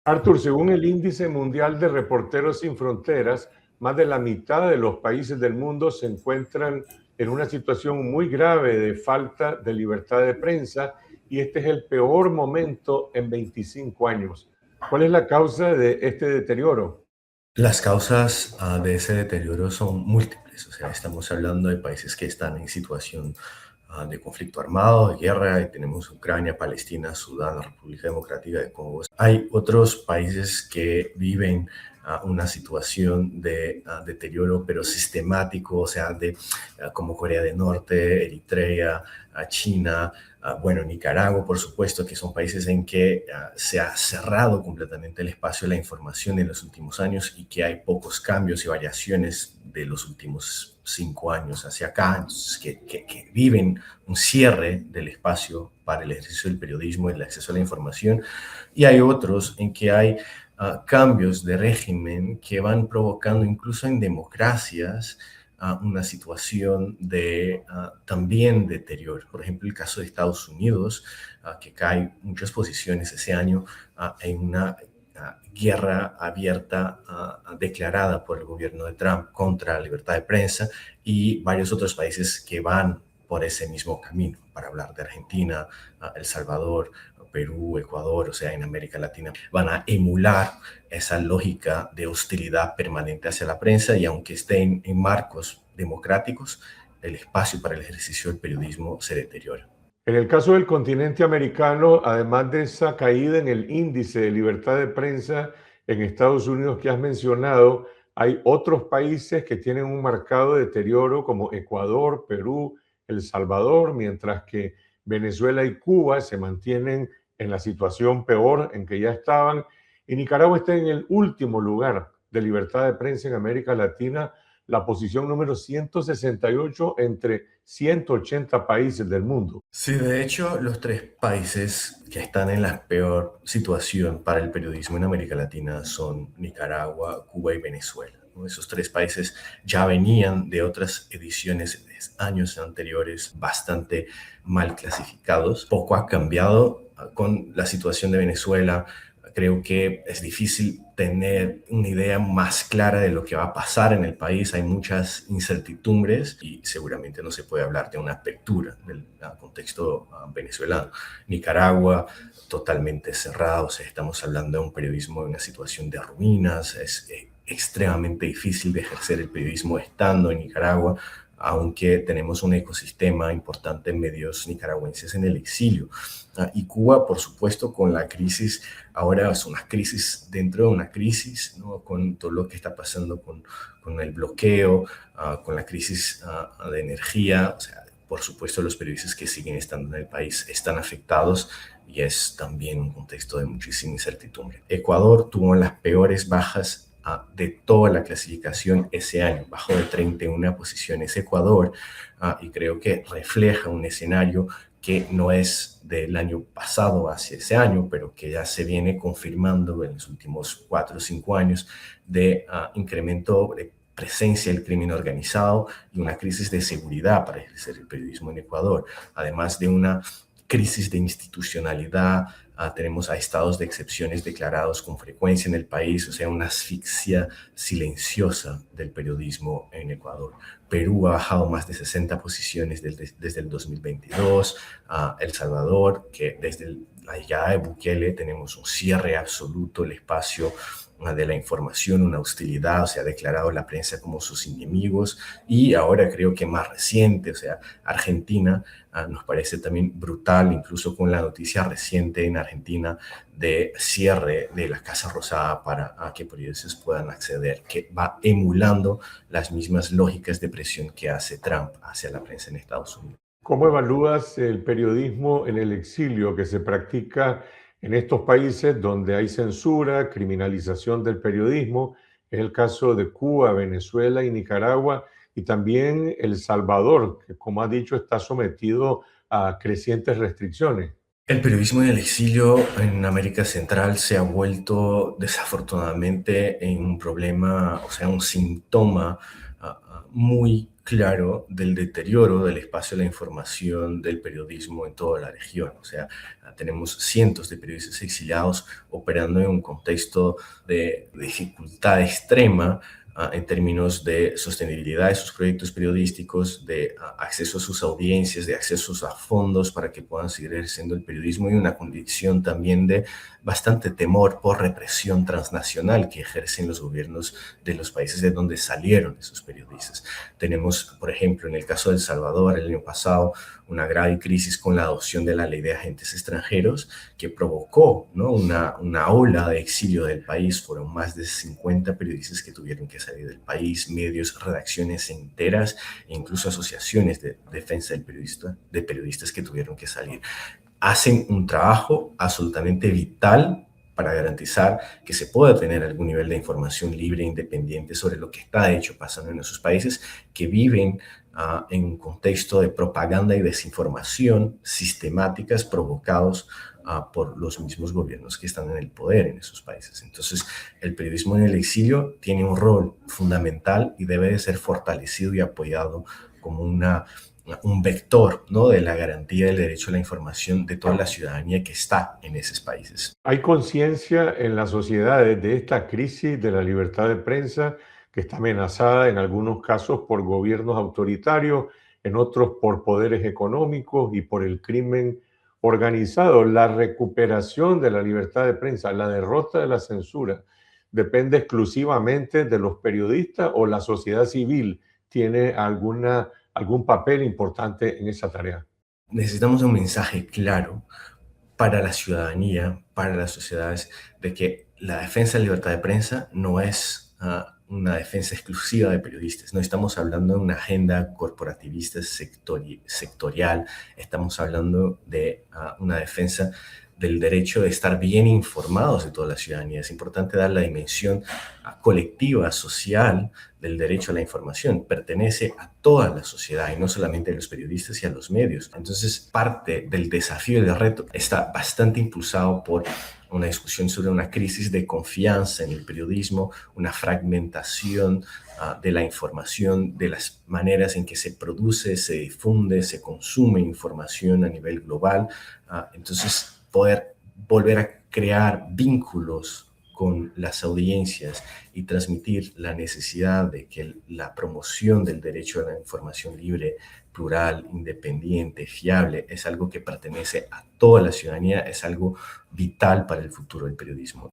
Arthur, según el Índice Mundial de Reporteros Sin Fronteras, más de la mitad de los países del mundo se encuentran en una situación muy grave de falta de libertad de prensa y este es el peor momento en 25 años. ¿Cuál es la causa de este deterioro? Las causas de ese deterioro son múltiples, o sea, estamos hablando de países que están en situación de conflicto armado, de guerra, y tenemos Ucrania, Palestina, Sudán, la República Democrática de Congo. Hay otros países que viven una situación de deterioro, pero sistemático, o sea, como Corea del Norte, Eritrea, China, bueno, Nicaragua, por supuesto, que son países en que se ha cerrado completamente el espacio de la información en los últimos años y que hay pocos cambios y variaciones de los últimos 5 años hacia acá, entonces, que viven un cierre del espacio para el ejercicio del periodismo y el acceso a la información. Y hay otros en que hay cambios de régimen que van provocando incluso en democracias una situación de también deterioro. Por ejemplo, el caso de Estados Unidos, que cae muchas posiciones ese año en una guerra abierta declarada por el gobierno de Trump contra la libertad de prensa, y varios otros países que van por ese mismo camino, para hablar de Argentina, El Salvador, Perú, Ecuador, o sea, en América Latina, van a emular esa lógica de hostilidad permanente hacia la prensa, y aunque estén en marcos democráticos, el espacio para el ejercicio del periodismo se deteriora. En el caso del continente americano, además de esa caída en el índice de libertad de prensa en Estados Unidos que has mencionado, hay otros países que tienen un marcado deterioro como Ecuador, Perú, El Salvador, mientras que Venezuela y Cuba se mantienen en la situación peor en que ya estaban. Y Nicaragua está en el último lugar de libertad de prensa en América Latina, la posición número 168 entre 180 países del mundo. Sí, de hecho, los tres países que están en la peor situación para el periodismo en América Latina son Nicaragua, Cuba y Venezuela, ¿no? Esos tres países ya venían de otras ediciones de años anteriores bastante mal clasificados. Poco ha cambiado con la situación de Venezuela. Creo que es difícil tener una idea más clara de lo que va a pasar en el país. Hay muchas incertidumbres y seguramente no se puede hablar de una apertura del contexto venezolano. Nicaragua, totalmente cerrado, o sea, estamos hablando de un periodismo en una situación de ruinas. Es extremadamente difícil de ejercer el periodismo estando en Nicaragua, aunque tenemos un ecosistema importante en medios nicaragüenses en el exilio. Y Cuba, por supuesto, con la crisis, ahora es una crisis dentro de una crisis, ¿no? Con todo lo que está pasando con el bloqueo, con la crisis de energía, o sea, por supuesto los periodistas que siguen estando en el país están afectados, y es también un contexto de muchísima incertidumbre. Ecuador tuvo las peores bajas de toda la clasificación ese año, bajó de 31 posiciones Ecuador, y creo que refleja un escenario que no es del año pasado hacia ese año, pero que ya se viene confirmando en los últimos 4 o 5 años de incremento de presencia del crimen organizado y una crisis de seguridad para ejercer el periodismo en Ecuador, además de una crisis de institucionalidad. Tenemos a estados de excepciones declarados con frecuencia en el país, o sea, una asfixia silenciosa del periodismo en Ecuador. Perú ha bajado más de 60 posiciones desde el 2022. El Salvador, que desde la llegada de Bukele tenemos un cierre absoluto del espacio de la información, una hostilidad, o sea, ha declarado la prensa como sus enemigos. Y ahora creo que más reciente, o sea, Argentina, nos parece también brutal, incluso con la noticia reciente en Argentina de cierre de la Casa Rosada para que periodistas puedan acceder, que va emulando las mismas lógicas de presión que hace Trump hacia la prensa en Estados Unidos. ¿Cómo evalúas el periodismo en el exilio que se practica en estos países donde hay censura, criminalización del periodismo? Es el caso de Cuba, Venezuela y Nicaragua, y también El Salvador, que como ha dicho está sometido a crecientes restricciones. El periodismo en el exilio en América Central se ha vuelto desafortunadamente en un problema, o sea, un síntoma muy claro del deterioro del espacio de la información del periodismo en toda la región. O sea, tenemos cientos de periodistas exiliados operando en un contexto de dificultad extrema en términos de sostenibilidad de sus proyectos periodísticos, de acceso a sus audiencias, de accesos a fondos para que puedan seguir ejerciendo el periodismo y una condición también de bastante temor por represión transnacional que ejercen los gobiernos de los países de donde salieron esos periodistas. Tenemos, por ejemplo, en el caso de El Salvador, el año pasado, una grave crisis con la adopción de la ley de agentes extranjeros que provocó, ¿no?, una ola de exilio del país. Fueron más de 50 periodistas que tuvieron que salir del país, medios, redacciones enteras e incluso asociaciones de defensa de periodistas que tuvieron que salir. Hacen un trabajo absolutamente vital para garantizar que se pueda tener algún nivel de información libre e independiente sobre lo que está de hecho pasando en esos países que viven en un contexto de propaganda y desinformación sistemáticas provocados por los mismos gobiernos que están en el poder en esos países. Entonces, el periodismo en el exilio tiene un rol fundamental y debe de ser fortalecido y apoyado como un vector, ¿no?, de la garantía del derecho a la información de toda la ciudadanía que está en esos países. ¿Hay conciencia en las sociedades de esta crisis de la libertad de prensa que está amenazada en algunos casos por gobiernos autoritarios, en otros por poderes económicos y por el crimen organizado? La recuperación de la libertad de prensa, la derrota de la censura, ¿depende exclusivamente de los periodistas o la sociedad civil tiene algún papel importante en esa tarea? Necesitamos un mensaje claro para la ciudadanía, para las sociedades, de que la defensa de la libertad de prensa no es una defensa exclusiva de periodistas. No estamos hablando de una agenda corporativista sectorial, estamos hablando de una defensa del derecho de estar bien informados de toda la ciudadanía. Es importante dar la dimensión colectiva, social, del derecho a la información. Pertenece a toda la sociedad y no solamente a los periodistas y a los medios. Entonces, parte del desafío y del reto está bastante impulsado por una discusión sobre una crisis de confianza en el periodismo, una fragmentación de la información, de las maneras en que se produce, se difunde, se consume información a nivel global. Entonces, poder volver a crear vínculos con las audiencias y transmitir la necesidad de que la promoción del derecho a la información libre, plural, independiente, fiable, es algo que pertenece a toda la ciudadanía, es algo vital para el futuro del periodismo.